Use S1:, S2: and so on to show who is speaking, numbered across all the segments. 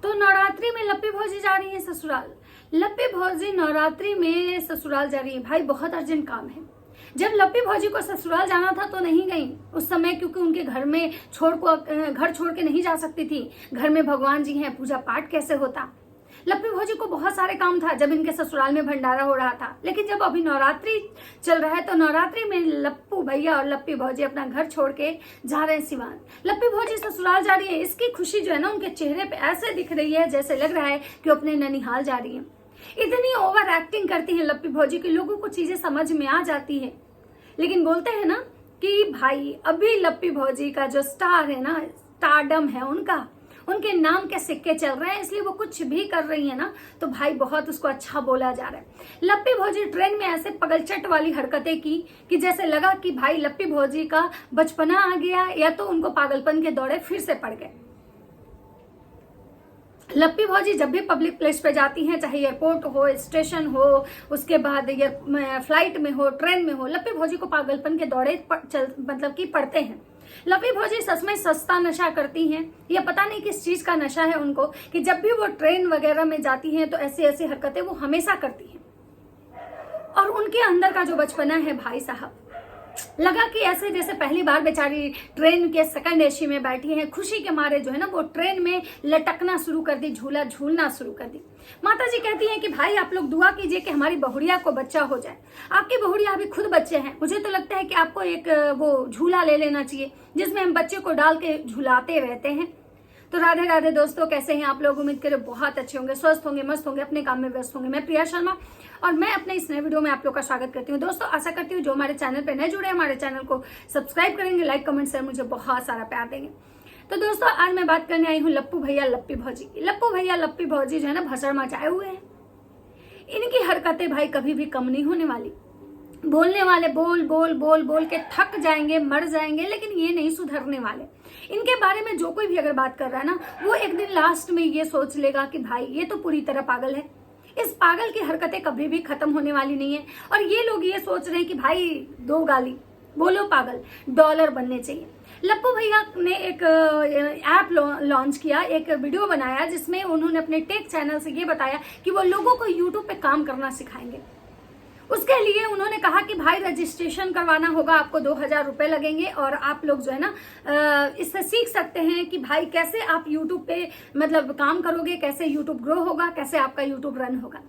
S1: तो नवरात्रि में लप्पी भौजी जा रही है ससुराल। लप्पी भौजी नवरात्रि में ससुराल जा रही है। भाई बहुत अर्जेंट काम है। जब लप्पी भौजी को ससुराल जाना था तो नहीं गई उस समय, क्योंकि उनके घर में घर छोड़ के नहीं जा सकती थी। घर में भगवान जी हैं, पूजा पाठ कैसे होता। लप्पी भौजी को बहुत सारे काम था जब इनके ससुराल में भंडारा हो रहा था। लेकिन जब अभी नवरात्रि चल रहा है तो नवरात्रि में लप्पू भैया और लप्पी भौजी अपना घर छोड़ के जा रहे हैं सिवान। लप्पी भौजी ससुराल जा रही है। इसकी खुशी जो है ना उनके चेहरे पे ऐसे दिख रही है जैसे लग रहा है कि अपने ननिहाल जा रही है। इतनी ओवर एक्टिंग करती है लप्पी भौजी की, लोगों को चीजें समझ में आ जाती है। लेकिन बोलते हैं ना कि भाई अभी लप्पी भौजी का जो स्टार है ना, स्टारडम है उनके नाम के सिक्के चल रहे हैं, इसलिए वो कुछ भी कर रही है ना तो भाई बहुत उसको अच्छा बोला जा रहा है। लप्पी भौजी ट्रेन में ऐसे पगलचट वाली हरकतें की कि जैसे लगा कि भाई लप्पी भौजी का बचपना आ गया या तो उनको पागलपन के दौरे फिर से पड़ गए। लप्पी भौजी जब भी पब्लिक प्लेस पे जाती हैं, चाहे एयरपोर्ट हो, स्टेशन हो, उसके बाद फ्लाइट में हो, ट्रेन में हो, लप्पी भौजी को पागलपन के दौरे मतलब कि पड़ते हैं। लप्पी भौजी सच में सस्ता नशा करती हैं, या पता नहीं किस चीज का नशा है उनको कि जब भी वो ट्रेन वगैरह में जाती हैं तो ऐसी ऐसी हरकतें वो हमेशा करती हैं। और उनके अंदर का जो बचपना है भाई साहब, लगा कि ऐसे जैसे पहली बार बेचारी ट्रेन के सेकंड एसी में बैठी है, खुशी के मारे जो है ना वो ट्रेन में लटकना शुरू कर दी, झूला झूलना शुरू कर दी। माता जी कहती हैं कि भाई आप लोग दुआ कीजिए कि हमारी बहुड़िया को बच्चा हो जाए। आपकी बहुड़िया अभी खुद बच्चे हैं, मुझे तो लगता है कि आपको एक वो झूला ले लेना चाहिए जिसमें हम बच्चे को डाल के झुलाते रहते हैं। तो राधे राधे दोस्तों, कैसे हैं आप लोग? उम्मीद करें बहुत अच्छे होंगे, स्वस्थ होंगे, मस्त होंगे, अपने काम में व्यस्त होंगे। मैं प्रिया शर्मा और मैं अपने इस नए वीडियो में आप लोग का स्वागत करती हूँ। दोस्तों आशा करती हूँ जो हमारे चैनल पे नए जुड़े हमारे चैनल को सब्सक्राइब करेंगे, लाइक कमेंट शेयर मुझे बहुत सारा प्यार देंगे। तो दोस्तों आज मैं बात करने आई हूँ लप्पू भैया लप्पी भौजी की। लप्पू भैया लप्पी भौजी जो है ना भसड़ मचाए हुए हैं। इनकी हरकतें भाई कभी भी कम नहीं होने वाली। बोलने वाले बोल बोल बोल बोल के थक जाएंगे, मर जाएंगे, लेकिन ये नहीं सुधरने वाले। इनके बारे में जो कोई भी अगर बात कर रहा है ना, वो एक दिन लास्ट में ये सोच लेगा कि भाई ये तो पूरी तरह पागल है। इस पागल की हरकतें कभी भी खत्म होने वाली नहीं है। और ये लोग ये सोच रहे हैं कि भाई दो गाली बोलो पागल, डॉलर बनने चाहिए। लप्पू भैया ने एक ऐप लॉन्च किया, एक वीडियो बनाया जिसमें उन्होंने अपने टेक चैनल से ये बताया कि वो लोगों को यूट्यूब पे काम करना सिखाएंगे। उसके लिए उन्होंने कहा कि भाई रजिस्ट्रेशन करवाना होगा, आपको 2000 रुपए लगेंगे और आप लोग जो है ना इससे सीख सकते हैं कि भाई कैसे आप यूट्यूब पे मतलब काम करोगे, कैसे यूट्यूब ग्रो होगा, कैसे आपका यूट्यूब रन होगा।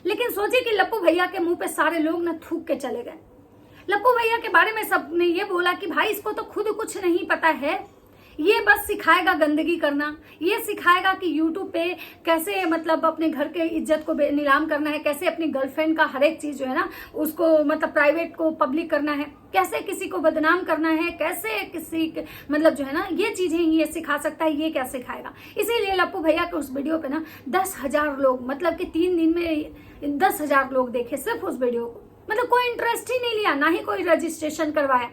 S1: लेकिन सोचिए कि लप्पू भैया के मुंह पे सारे लोग ना थूक के चले गए। लप्पू भैया के बारे में सबने ये बोला कि भाई इसको तो खुद कुछ नहीं पता है, ये बस सिखाएगा गंदगी करना, ये सिखाएगा कि यूट्यूब पे कैसे मतलब अपने घर के इज्जत को नीलाम करना है, कैसे अपनी गर्लफ्रेंड का हर एक चीज जो है ना उसको मतलब प्राइवेट को पब्लिक करना है, कैसे किसी को बदनाम करना है, कैसे किसी मतलब जो है ना ये चीजें ये सिखा सकता है, ये क्या सिखाएगा। इसीलिए लप्पू भैया के उस वीडियो पे ना 10,000 लोग मतलब कि 3 दिन में 10,000 लोग देखे सिर्फ उस वीडियो को। मतलब कोई इंटरेस्ट ही नहीं लिया, ना ही कोई रजिस्ट्रेशन करवाया।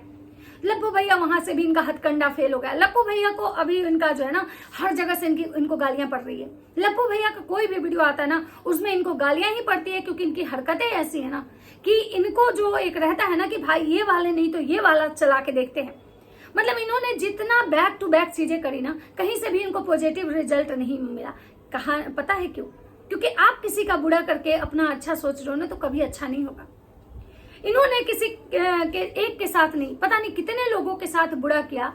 S1: लप्पू भैया वहां से भी इनका हथकंडा फेल हो गया। लप्पू भैया को अभी इनका जो है ना हर जगह से इनको गालियां पड़ रही है। लप्पू भैया का कोई भी वीडियो आता है ना उसमें इनको गालियां ही पड़ती है, क्योंकि इनकी हरकतें ऐसी है ना कि इनको जो एक रहता है ना कि भाई ये वाले नहीं तो ये वाला चला के देखते हैं। मतलब इन्होंने जितना बैक टू बैक चीजें करी ना, कहीं से भी इनको पॉजिटिव रिजल्ट नहीं मिला। कहा पता है क्यों? क्योंकि आप किसी का बुरा करके अपना अच्छा सोच रहे हो ना तो कभी अच्छा नहीं होगा। इन्होंने किसी के एक के साथ नहीं, पता नहीं कितने लोगों के साथ बुरा किया,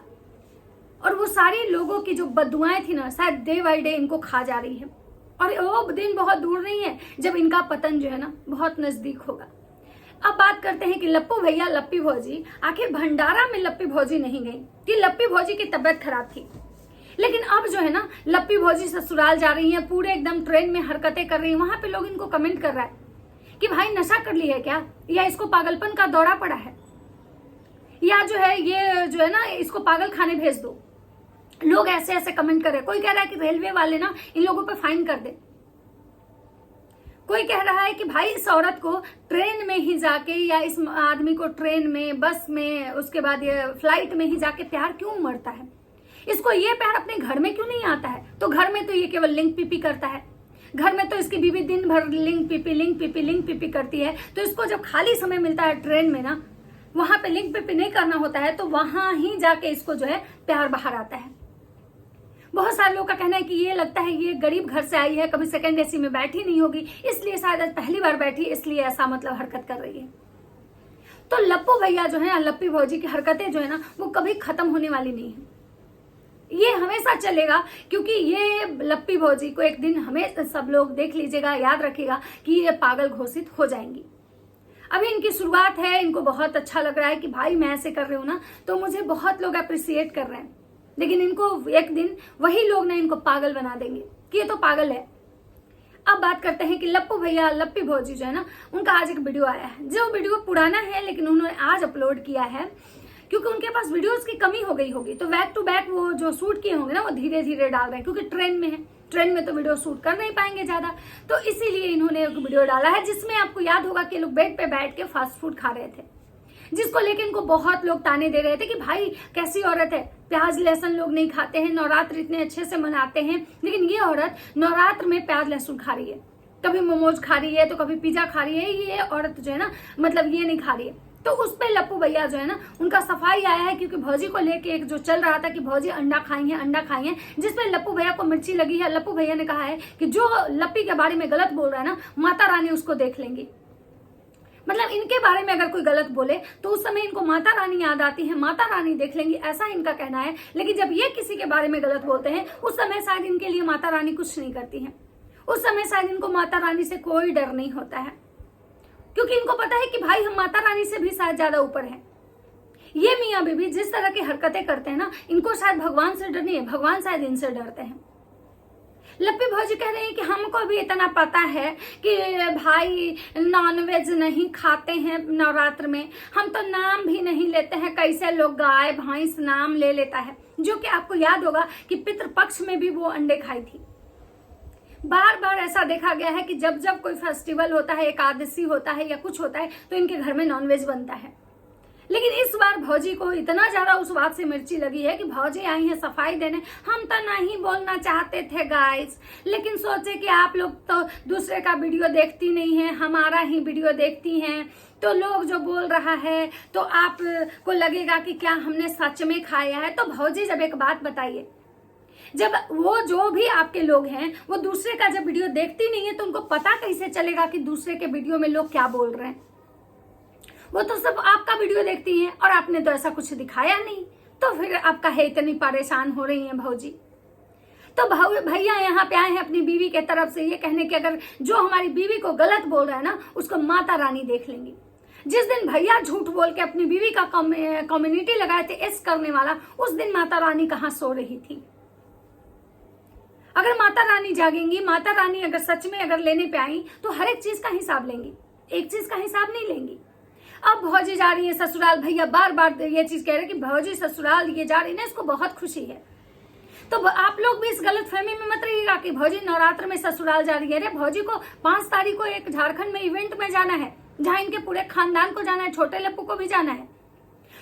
S1: और वो सारे लोगों की जो बददुआएं थी ना शायद डे बाय डे इनको खा जा रही है। और वो दिन बहुत दूर नहीं है जब इनका पतन जो है ना बहुत नजदीक होगा। अब बात करते हैं कि लप्पू भैया लप्पी भौजी, आखिर भंडारा में लप्पी भौजी नहीं गई कि लप्पी भौजी की तबीयत खराब थी। लेकिन अब जो है ना लप्पी भौजी ससुराल जा रही है, पूरे एकदम ट्रेन में हरकतें कर रही है। वहां पे लोग इनको कमेंट कर रहा है कि भाई नशा कर ली है क्या, या इसको पागलपन का दौरा पड़ा है, या जो है ये जो है ना इसको पागल खाने भेज दो। लोग ऐसे ऐसे कमेंट कर रहे हैं। कोई कह रहा है कि रेलवे वाले ना इन लोगों पे फाइन कर दे। कोई कह रहा है कि भाई इस औरत को ट्रेन में ही जाके, या इस आदमी को ट्रेन में, बस में, उसके बाद ये फ्लाइट में ही जाके प्यार क्यों मरता है, इसको ये प्यार अपने घर में क्यों नहीं आता है। तो घर में तो ये केवल लिंक पीपी करता है, घर में तो इसकी बीवी दिन भर लिंक पीपी करती है। तो इसको जब खाली समय मिलता है ट्रेन में ना, वहां पे लिंक पीपी नहीं करना होता है, तो वहां ही जाके इसको जो है प्यार बाहर आता है। बहुत सारे लोगों का कहना है कि ये लगता है ये गरीब घर से आई है, कभी सेकंड एसी में बैठी नहीं होगी, इसलिए शायद आज पहली बार बैठी, इसलिए ऐसा मतलब हरकत कर रही है। तो लप्पू भैया जो है, लप्पी भौजी की हरकतें जो है ना, वो कभी खत्म होने वाली नहीं है, ये हमेशा चलेगा। क्योंकि ये लप्पी भौजी को एक दिन हमें सब लोग देख लीजिएगा, याद रखिएगा कि ये पागल घोषित हो जाएंगी। अभी इनकी शुरुआत है, इनको बहुत अच्छा लग रहा है कि भाई मैं ऐसे कर रही हूं ना, तो मुझे बहुत लोग अप्रिसिएट कर रहे हैं, लेकिन इनको एक दिन वही लोग ना इनको पागल बना देंगे कि ये तो पागल है। अब बात करते हैं कि लप्पू भैया, लप्पी भौजी जो है ना, उनका आज एक वीडियो आया है, जो वीडियो पुराना है लेकिन उन्होंने आज अपलोड किया है, क्योंकि उनके पास वीडियोस की कमी हो गई होगी, तो बैक टू बैक वो जो शूट किए होंगे ना, वो धीरे धीरे डाल रहे हैं, क्योंकि ट्रेन में है, ट्रेन में तो वीडियो शूट कर नहीं पाएंगे ज्यादा, तो इसीलिए इन्होंने एक वीडियो डाला है, जिसमें आपको याद होगा कि लोग बेड पे बैठ के फास्ट फूड खा रहे थे, जिसको लेके इनको बहुत लोग ताने दे रहे थे कि भाई कैसी औरत है, प्याज लहसुन लोग नहीं खाते हैं, नवरात्र इतने अच्छे से मनाते हैं, लेकिन ये औरत नवरात्र में प्याज लहसुन खा रही है, कभी मोमोज खा रही है तो कभी पिज्जा खा रही है, ये औरत जो है ना, मतलब ये नहीं खा रही है। तो उस पे लप्पू भैया जो है ना, उनका सफाई आया है, क्योंकि भौजी को लेके एक जो चल रहा था कि भौजी अंडा खाई है, अंडा खाई है, जिसपे लप्पू भैया को मिर्ची लगी है। लप्पू भैया ने कहा है कि जो लप्पी के बारे में गलत बोल रहा है ना, माता रानी उसको देख लेंगी, मतलब इनके बारे में अगर कोई गलत बोले तो उस समय इनको माता रानी याद आती है, माता रानी देख लेंगी, ऐसा इनका कहना है। लेकिन जब ये किसी के बारे में गलत बोलते हैं, उस समय शायद इनके लिए माता रानी कुछ नहीं करती है, उस समय शायद इनको माता रानी से कोई डर नहीं होता है, क्योंकि इनको पता है कि भाई हम माता रानी से भी शायद ज्यादा ऊपर हैं। ये मियाँ बीबी जिस तरह की हरकतें करते हैं ना, इनको शायद भगवान से डर नहीं है, भगवान शायद इनसे डरते हैं। लप्पी भौजी कह रहे हैं कि हमको भी इतना पता है कि भाई नॉनवेज नहीं खाते हैं नवरात्र में, हम तो नाम भी नहीं लेते हैं, कैसे लोग गाय भैंस नाम ले लेता है, जो कि आपको याद होगा कि पितृपक्ष में भी वो अंडे खाई थी। बार बार ऐसा देखा गया है कि जब जब कोई फेस्टिवल होता है, एकादशी होता है या कुछ होता है, तो इनके घर में नॉनवेज बनता है। लेकिन इस बार भौजी को इतना ज्यादा उस बात से मिर्ची लगी है कि भौजी आई है सफाई देने, हम तो नहीं बोलना चाहते थे गाइस, लेकिन सोचे कि आप लोग तो दूसरे का वीडियो देखती नहीं है, हमारा ही वीडियो देखती हैं, तो लोग जो बोल रहा है तो आपको लगेगा कि क्या हमने सच में खाया है। तो भौजी जब एक बात बताइए, जब वो जो भी आपके लोग हैं वो दूसरे का जब वीडियो देखती नहीं है, तो उनको पता कैसे चलेगा कि दूसरे के वीडियो में लोग क्या बोल रहे हैं? वो तो सब आपका वीडियो देखती हैं, और आपने तो ऐसा कुछ दिखाया नहीं, तो फिर आपका है इतनी परेशान हो रही हैं भौजी। तो भैया यहाँ पे आए हैं अपनी बीवी के तरफ से ये कहने कि अगर जो हमारी बीवी को गलत बोल रहा है ना, उसको माता रानी देख लेंगी। जिस दिन भैया झूठ बोल के अपनी बीवी का कम्युनिटी लगाए थे एस करने वाला, उस दिन माता रानी कहाँ सो रही थी? अगर माता रानी जागेंगी, माता रानी अगर सच में अगर लेने पे आई, तो हर एक चीज का हिसाब लेंगी, एक चीज का हिसाब नहीं लेंगी। अब भौजी जा रही है ससुराल, भैया बार बार ये चीज कह रहे कि भौजी ससुराल ये जा रही ना, इसको बहुत खुशी है। तो आप लोग भी इस गलत फहमी में मत रहिएगा कि भौजी नवरात्र में ससुराल जा रही है। अरे भौजी को 5 तारीख को एक झारखंड में इवेंट में जाना है, जहाँ इनके पूरे खानदान को जाना है, छोटे लप्पू को भी जाना है।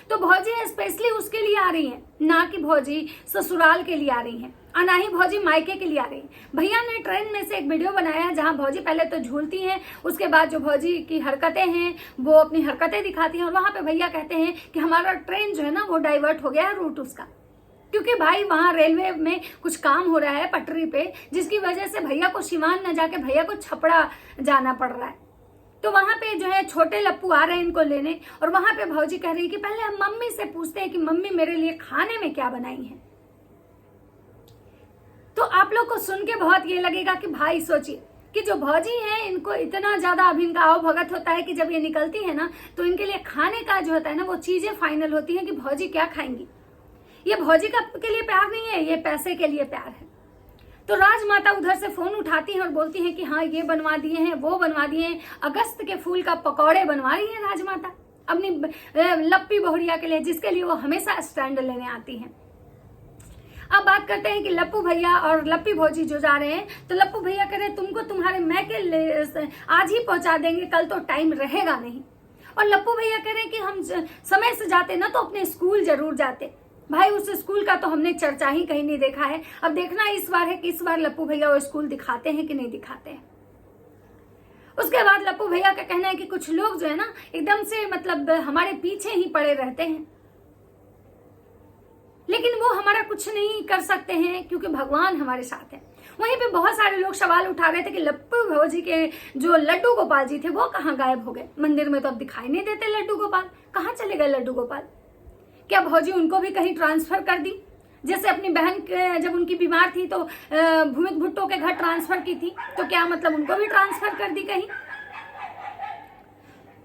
S1: तो भौजी स्पेशली उसके लिए आ रही है, ना कि भौजी ससुराल के लिए आ रही है, और ना ही भौजी मायके के लिए आ रही है। भैया ने ट्रेन में से एक वीडियो बनाया है, जहां भौजी पहले तो झूलती हैं, उसके बाद जो भौजी की हरकतें हैं वो अपनी हरकतें दिखाती हैं, और वहां पे भैया कहते हैं कि हमारा ट्रेन जो है ना वो डाइवर्ट हो गया है रूट उसका, क्योंकि भाई वहां रेलवे में कुछ काम हो रहा है पटरी पे, जिसकी वजह से भैया को सिवान न जाके भैया को छपड़ा जाना पड़ रहा है। तो वहां पे जो है छोटे लप्पू आ रहे हैं इनको लेने, और वहां पे भौजी कह रही है कि पहले हम मम्मी से पूछते हैं कि मम्मी मेरे लिए खाने में क्या बनाई है। तो आप लोग को सुन के बहुत ये लगेगा कि भाई सोचिए कि जो भौजी है इनको इतना ज्यादा अभी इनका आओ भगत होता है कि जब ये निकलती है ना, तो इनके लिए खाने का जो होता है ना, वो चीजें फाइनल होती है कि भौजी क्या खाएंगी। ये भौजी का के लिए प्यार नहीं है, ये पैसे के लिए प्यार है। तो राजमाता उधर से फोन उठाती हैं और बोलती हैं कि हाँ ये बनवा दिए हैं, वो बनवा दिए हैं, अगस्त के फूल का पकौड़े बनवा रही है राजमाता अपनी लप्पी बहुरिया के लिए, जिसके लिए वो हमेशा स्टैंड लेने आती हैं। अब बात करते हैं कि लप्पू भैया और लप्पी भौजी जो जा रहे हैं, तो लप्पू भैया कह रहे हैं तुमको तुम्हारे मैके आज ही पहुंचा देंगे, कल तो टाइम रहेगा नहीं। और लप्पू भैया कह रहे हैं कि हम समय से जाते ना तो अपने स्कूल जरूर जाते। भाई उस स्कूल का तो हमने चर्चा ही कहीं नहीं देखा है। अब देखना इस बार है कि इस बार लप्पू भैया वो स्कूल दिखाते हैं कि नहीं दिखाते हैं। उसके बाद लप्पू भैया का कहना है कि कुछ लोग जो है ना एकदम से मतलब हमारे पीछे ही पड़े रहते हैं, लेकिन वो हमारा कुछ नहीं कर सकते हैं क्योंकि भगवान हमारे साथ है। वहीं पे बहुत सारे लोग सवाल उठा रहे थे कि लप्पू भौजी के जो लड्डू गोपाल जी थे वो कहाँ गायब हो गए। मंदिर में तो अब दिखाई नहीं देते लड्डू गोपाल, कहाँ चले गए लड्डू गोपाल? क्या भौजी उनको भी कहीं ट्रांसफर कर दी? जैसे अपनी बहन जब उनकी बीमार थी तो भूमिक भुट्टो के घर ट्रांसफर की थी, तो क्या मतलब उनको भी ट्रांसफर कर दी कहीं?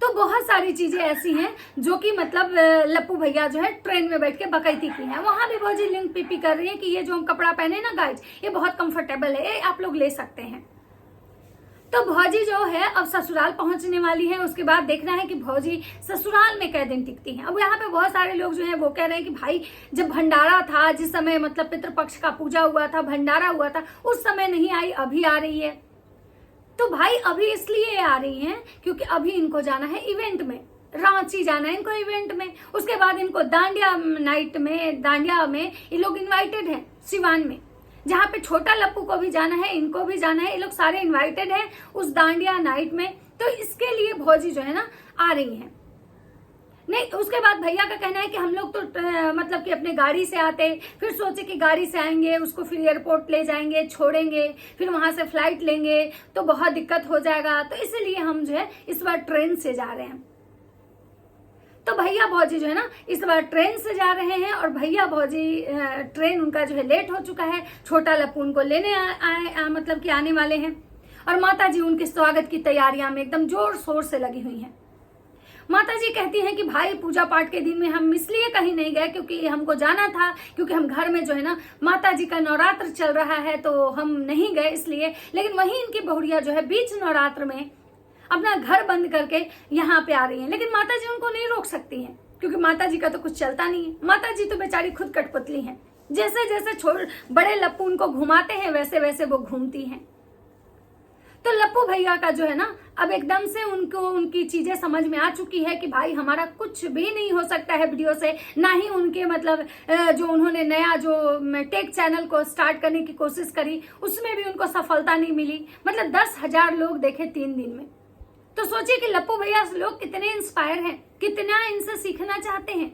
S1: तो बहुत सारी चीजें ऐसी हैं जो कि मतलब लप्पू भैया जो है ट्रेन में बैठ के बकैती की हैं। वहां भी भौजी लिंक पीपी कर रही है कि ये जो हम कपड़ा पहने ना गाइज, ये बहुत कंफर्टेबल है, ये आप लोग ले सकते हैं। तो भौजी जो है अब ससुराल पहुंचने वाली है। उसके बाद देखना है कि भौजी ससुराल में कै दिन टिकती हैं। अब यहाँ पे बहुत सारे लोग जो है वो कह रहे हैं कि भाई जब भंडारा था, जिस समय मतलब पितृपक्ष का पूजा हुआ था, भंडारा हुआ था, उस समय नहीं आई, अभी आ रही है। तो भाई अभी इसलिए आ रही हैं क्योंकि अभी इनको जाना है इवेंट में, रांची जाना है इनको इवेंट में। उसके बाद इनको दांडिया नाइट में, दांडिया में ये लोग इनवाइटेड हैं सिवान में, जहाँ पे छोटा लप्पू को भी जाना है, इनको भी जाना है, ये लोग सारे इनवाइटेड हैं उस दांडिया नाइट में। तो इसके लिए भौजी जो है ना आ रही हैं। नहीं, उसके बाद भैया का कहना है कि हम लोग तो मतलब कि अपने गाड़ी से आते, फिर सोचे कि गाड़ी से आएंगे, उसको फिर एयरपोर्ट ले जाएंगे, छोड़ेंगे, फिर वहां से फ्लाइट लेंगे तो बहुत दिक्कत हो जाएगा, तो इसलिए हम जो है इस बार ट्रेन से जा रहे हैं। तो भैया भौजी जो है ना इस बार ट्रेन से जा रहे हैं और भैया भौजी ट्रेन उनका जो है लेट हो चुका है। छोटा लप्पू उनको लेने मतलब कि आने वाले हैं और माता जी उनके स्वागत की तैयारियां में एकदम जोर शोर से लगी हुई हैं। माता जी कहती हैं कि भाई पूजा पाठ के दिन में हम इसलिए कहीं नहीं गए क्योंकि हमको जाना था, क्योंकि हम घर में जो है ना माता जी का नवरात्र चल रहा है तो हम नहीं गए इसलिए। लेकिन वहीं इनकी बहुड़िया जो है बीच नवरात्र में अपना घर बंद करके यहाँ पे आ रही हैं। लेकिन माता जी उनको नहीं रोक सकती हैं क्योंकि माता जी का तो कुछ चलता नहीं है। माता जी तो बेचारी खुद कठपुतली हैं, जैसे जैसे बड़े लप्पू उनको घुमाते हैं वैसे वैसे वो घूमती हैं। तो लप्पू भैया का जो है ना अब एकदम से उनको उनकी चीजें समझ में आ चुकी है कि भाई हमारा कुछ भी नहीं हो सकता है वीडियो से, ना ही उनके मतलब जो उन्होंने नया जो टेक चैनल को स्टार्ट करने की कोशिश करी उसमें भी उनको सफलता नहीं मिली। मतलब 10,000 लोग देखे 3 दिन में। तो सोचिए कि लप्पू भैया लोग कितने इंस्पायर हैं, कितना इनसे सीखना चाहते हैं,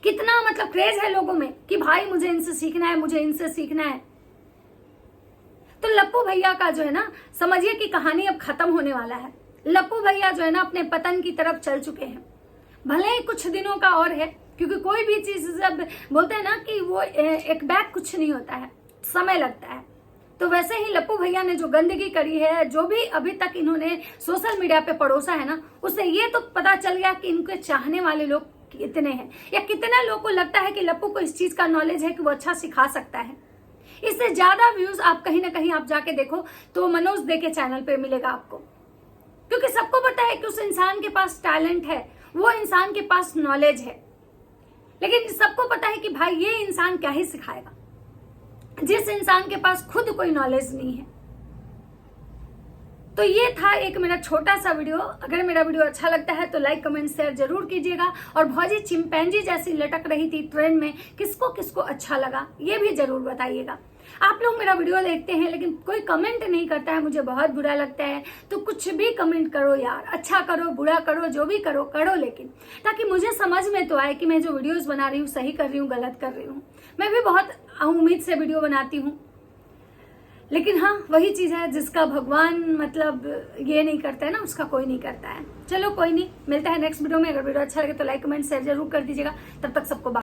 S1: कितना मतलब क्रेज है लोगों में कि भाई मुझे इनसे सीखना है, मुझे इनसे सीखना है। तो लप्पू भैया का जो है ना समझिए कि कहानी अब खत्म होने वाला है। लप्पू भैया जो है ना अपने पतन की तरफ चल चुके हैं। भले ही कुछ दिनों का और है, क्योंकि कोई भी चीज जब बोलते हैं ना कि वो एक बैग कुछ नहीं होता है, समय लगता है। तो वैसे ही लप्पू भैया ने जो गंदगी करी है, जो भी अभी तक इन्होंने सोशल मीडिया पे परोसा है ना, उससे ये तो पता चल गया कि इनके चाहने वाले लोग कितने हैं, या कितना लोग को लगता है कि लप्पू को इस चीज का नॉलेज है कि वो अच्छा सिखा सकता है। इससे ज्यादा व्यूज आप कहीं ना कहीं आप जाके देखो तो मनोज दे के चैनल पे मिलेगा आपको, क्योंकि सबको पता है कि उस इंसान के पास टैलेंट है, वो इंसान के पास नॉलेज है। लेकिन सबको पता है कि भाई ये इंसान क्या ही सिखाएगा जिस इंसान के पास खुद कोई नॉलेज नहीं है। तो ये था एक मेरा छोटा सा वीडियो। अगर मेरा वीडियो अच्छा लगता है तो लाइक कमेंट शेयर जरूर कीजिएगा। और भौजी चिंपैंजी जैसी लटक रही थी ट्रेन में, किसको किसको अच्छा लगा ये भी जरूर बताइएगा। आप लोग मेरा वीडियो देखते हैं लेकिन कोई कमेंट नहीं करता है, मुझे बहुत बुरा लगता है। तो कुछ भी कमेंट करो यार, अच्छा करो बुरा करो जो भी करो करो, लेकिन ताकि मुझे समझ में तो आए कि मैं जो वीडियोस बना रही हूँ सही कर रही हूँ गलत कर रही हूँ। मैं भी बहुत उम्मीद से वीडियो बनाती हूँ, लेकिन हाँ वही चीज है जिसका भगवान मतलब ये नहीं करता है ना, उसका कोई नहीं करता है। चलो कोई नहीं, मिलता है नेक्स्ट वीडियो में। अगर वीडियो अच्छा लगे तो लाइक कमेंट शेयर जरूर कर दीजिएगा। तब तक सबको